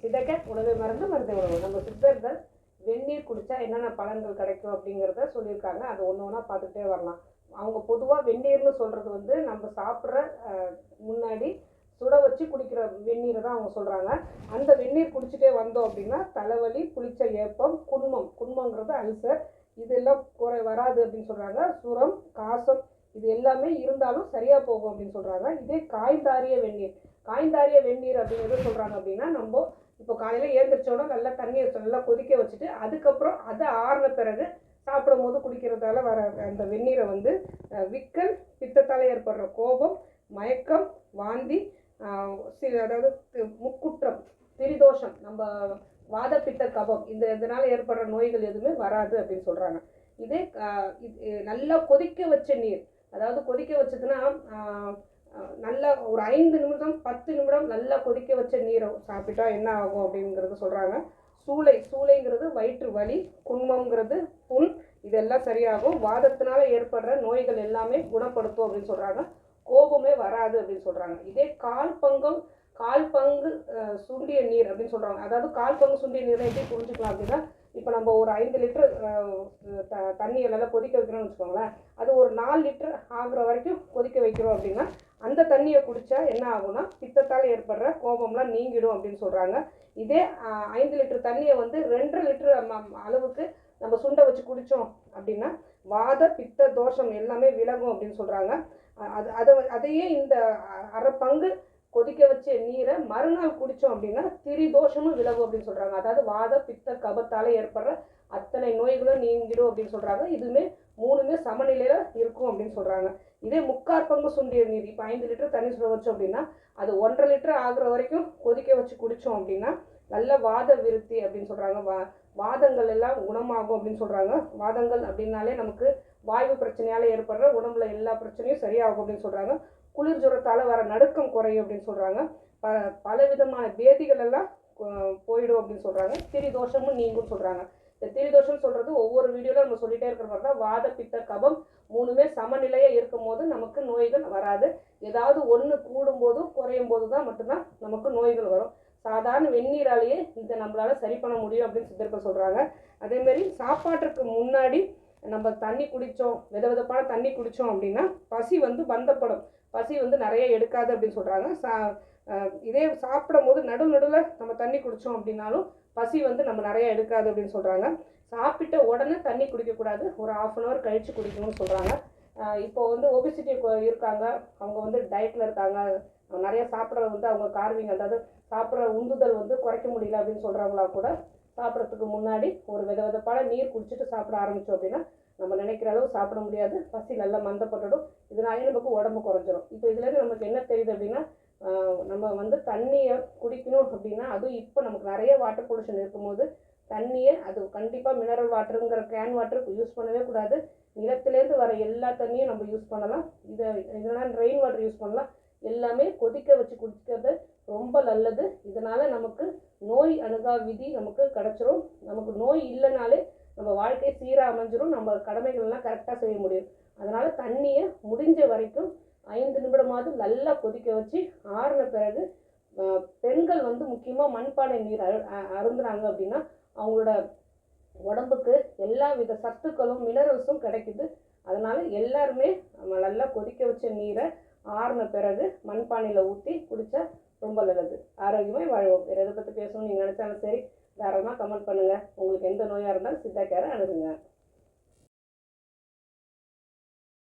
சித்தக்கேர் உணவை மருந்து மருந்தை உணவு. நம்ம சித்தர்கள் வெந்நீர் குடித்தா என்னென்ன பலன்கள் கிடைக்கும் அப்படிங்கிறத சொல்லியிருக்காங்க. அதை ஒன்று ஒன்றா பார்த்துட்டே வரலாம். அவங்க பொதுவாக வெந்நீர்னு சொல்கிறது வந்து நம்ம சாப்பிட்ற முன்னாடி சுட வச்சு குடிக்கிற வெந்நீரை தான் அவங்க சொல்கிறாங்க. அந்த வெந்நீர் குடிச்சிட்டே வந்தோம் அப்படின்னா தலைவலி, புளிச்ச ஏப்பம், குன்மங்கிறது அல்சர், இதெல்லாம் வராது அப்படின்னு சொல்கிறாங்க. சுரம், காசம் இது எல்லாமே இருந்தாலும் சரியாக போகும் அப்படின்னு சொல்கிறாங்க. இதே காய்ந்தாரிய வெந்நீர் அப்படிங்கிறது சொல்கிறாங்க அப்படின்னா, நம்ம இப்போ காலையில் ஏந்திரிச்சோட நல்லா தண்ணியை நல்லா கொதிக்க வச்சுட்டு அதுக்கப்புறம் அதை ஆறின பிறகு சாப்பிடும் போது குடிக்கிறதால வர அந்த வெந்நீரை வந்து விக்கல், பித்தத்தால் ஏற்படுற கோபம், மயக்கம், வாந்தி, அதாவது முக்குற்றம், திரிதோஷம், நம்ம வாத பித்த கபம் இதனால் ஏற்படுற நோய்கள் எதுவுமே வராது அப்படின்னு சொல்கிறாங்க. இதே நல்லா கொதிக்க வச்ச நீர், அதாவது கொதிக்க வச்சதுன்னா நல்லா ஒரு 5 நிமிடம் 10 நிமிடம் நல்லா கொதிக்க வச்ச நீரை சாப்பிட்டா என்ன ஆகும் அப்படிங்கிறது சொல்கிறாங்க. சூளைங்கிறது வயிற்று வலி, குன்மங்கிறது புண், இதெல்லாம் சரியாகும். வாதத்தினால ஏற்படுற நோய்கள் எல்லாமே குணப்படுத்தும் அப்படின்னு சொல்கிறாங்க. கோபமே வராது அப்படின்னு சொல்கிறாங்க. இதே கால் பங்கு சுண்டிய நீர் அப்படின்னு சொல்கிறாங்க. அதாவது கால் பங்கு சுண்டிய நீரை எப்படி புரிஞ்சுக்கலாம் அப்படின்னா, இப்போ நம்ம ஒரு 5 லிட்டர் தண்ணியை நல்லா கொதிக்க வைக்கிறோம்னு வச்சுக்கோங்களேன். அது ஒரு 4 லிட்டர் ஆகுற வரைக்கும் கொதிக்க வைக்கிறோம் அப்படின்னா அந்த தண்ணியை குடித்தா என்ன ஆகும்னா பித்தத்தால் ஏற்படுற கோபம்லாம் நீங்கிடும் அப்படின்னு சொல்கிறாங்க. இதே 5 லிட்டர் தண்ணியை வந்து 2.5 லிட்டர் அளவுக்கு நம்ம சுண்டை வச்சு குடித்தோம் அப்படின்னா வாத பித்த தோஷம் எல்லாமே விலகும் அப்படின்னு சொல்கிறாங்க. அதையே இந்த அரை பங்கு கொதிக்க வச்ச நீரை மறுநாள் குடித்தோம் அப்படின்னா திரிதோஷமும் விலகும் அப்படின்னு சொல்கிறாங்க. அதாவது வாத பித்த கபத்தால் ஏற்படுற அத்தனை நோய்களும் நீங்கிடும் அப்படின்னு சொல்கிறாங்க. இதுவுமே 3மே சமநிலையில் இருக்கும் அப்படின்னு சொல்கிறாங்க. இதே 3/4 பங்கு சுண்டிய நீர், இப்போ 5 லிட்டர் தண்ணி சுட வச்சோம் அப்படின்னா அது 1.5 லிட்டர் ஆகுற வரைக்கும் கொதிக்க வச்சு குடித்தோம் அப்படின்னா நல்ல வாத விருத்தி அப்படின்னு சொல்கிறாங்க. வாதங்கள் எல்லாம் குணமாகும் அப்படின்னு சொல்கிறாங்க. வாதங்கள் அப்படின்னாலே நமக்கு வாயு பிரச்சனையால் ஏற்படுற உடம்புல எல்லா பிரச்சனையும் சரியாகும் அப்படின்னு சொல்கிறாங்க. குளிர் ஜுரத்தால் வர நடுக்கம் குறையும் அப்படின்னு சொல்கிறாங்க. பல விதமான பேதிகள் எல்லாம் போயிடும் அப்படின்னு சொல்கிறாங்க. திரிதோஷமும் நீங்கும் சொல்கிறாங்க. இந்த திரிதோஷம் சொல்கிறது ஒவ்வொரு வீடியோவில் நம்ம சொல்லிகிட்டே இருக்கிற மாதிரி தான். வாத பித்த கபம் 3மே சமநிலையாக இருக்கும் போது நமக்கு நோய்கள் வராது. ஏதாவது ஒன்று கூடும்போதும் குறையும் போது தான் மட்டும்தான் நமக்கு நோய்கள் வரும். சாதாரண வெந்நீராலேயே இதை நம்மளால் சரி பண்ண முடியும் அப்படின்னு சித்தர்கள் சொல்கிறாங்க. அதேமாரி சாப்பாட்டுக்கு முன்னாடி நம்ம தண்ணி குடித்தோம், விதவிதப்பான தண்ணி குடித்தோம் அப்படின்னா பசி வந்து பந்தப்படும், பசி வந்து நிறைய எடுக்காது அப்படின்னு சொல்கிறாங்க. இதே சாப்பிடும் போது நடுவில் நம்ம தண்ணி குடித்தோம் அப்படின்னாலும் பசி வந்து நம்ம நிறைய எடுக்காது அப்படின்னு சொல்கிறாங்க. சாப்பிட்ட உடனே தண்ணி குடிக்கக்கூடாது, ஒரு 1/2 அன் ஹவர் கழித்து குடிக்கணும்னு சொல்கிறாங்க. இப்போ வந்து ஒபிசிட்டி இருக்காங்க, அவங்க வந்து டயட்டில் இருக்காங்க, நிறைய சாப்பிட்றது வந்து அவங்க கார்விங், அதாவது சாப்பிட்ற உந்துதல் வந்து குறைக்க முடியல அப்படின்னு சொல்கிறவங்களா கூட சாப்பிட்றதுக்கு முன்னாடி ஒரு விதவிதப்பான நீர் குடிச்சிட்டு சாப்பிட ஆரம்பித்தோம் அப்படின்னா நம்ம நினைக்கிற அளவு சாப்பிட முடியாது, பசி நல்லா மந்தப்பட்டுடும், இதனாலே நமக்கு உடம்பு குறைஞ்சிரும். இப்போ இதுலேருந்து நமக்கு என்ன தெரியுது அப்படின்னா, நம்ம வந்து தண்ணியை குடிக்கணும் அப்படின்னா அதுவும் இப்போ நமக்கு நிறைய வாட்டர் பொல்யூஷன் இருக்கும்போது தண்ணியை அது கண்டிப்பாக மினரல் வாட்டருங்கிற கேன் வாட்டர் யூஸ் பண்ணவே கூடாது. நிலத்திலேருந்து வர எல்லா தண்ணியும் நம்ம யூஸ் பண்ணலாம். இதனால் ரெயின் வாட்டர் யூஸ் பண்ணலாம். எல்லாமே கொதிக்க வச்சு குடிக்கிறது ரொம்ப நல்லது. இதனால் நமக்கு நோய் அணுகா விதி நமக்கு கிடச்சிரும். நமக்கு நோய் இல்லைனாலே நம்ம வாழ்க்கை சீராக அமைஞ்சிரும், நம்ம கடமைகள்லாம் கரெக்டாக செய்ய முடியும். அதனால் தண்ணியை முடிஞ்ச வரைக்கும் 5 நிமிடமாவது நல்லா கொதிக்க வச்சு ஆறின பிறகு பெண்கள் வந்து முக்கியமாக மண்பானை நீர் அருந்துறாங்க அப்படின்னா அவங்களோட உடம்புக்கு எல்லா வித சத்துக்களும் மினரல்ஸும் கிடைக்குது. அதனால் எல்லாருமே நல்லா கொதிக்க வச்ச நீரை ஆறின பிறகு மண்பானையில் ஊற்றி குடித்தா ரொம்ப நல்லது. ஆரோக்கியமாக வாழ்வோம். வேறு எதை பற்றி பேசணும்னு நீங்கள் நினச்சாலும் சரி தாராளமாக கமெண்ட் பண்ணுங்கள். உங்களுக்கு எந்த நோயாக இருந்தாலும் சித்தா கேரை அணுகுங்க.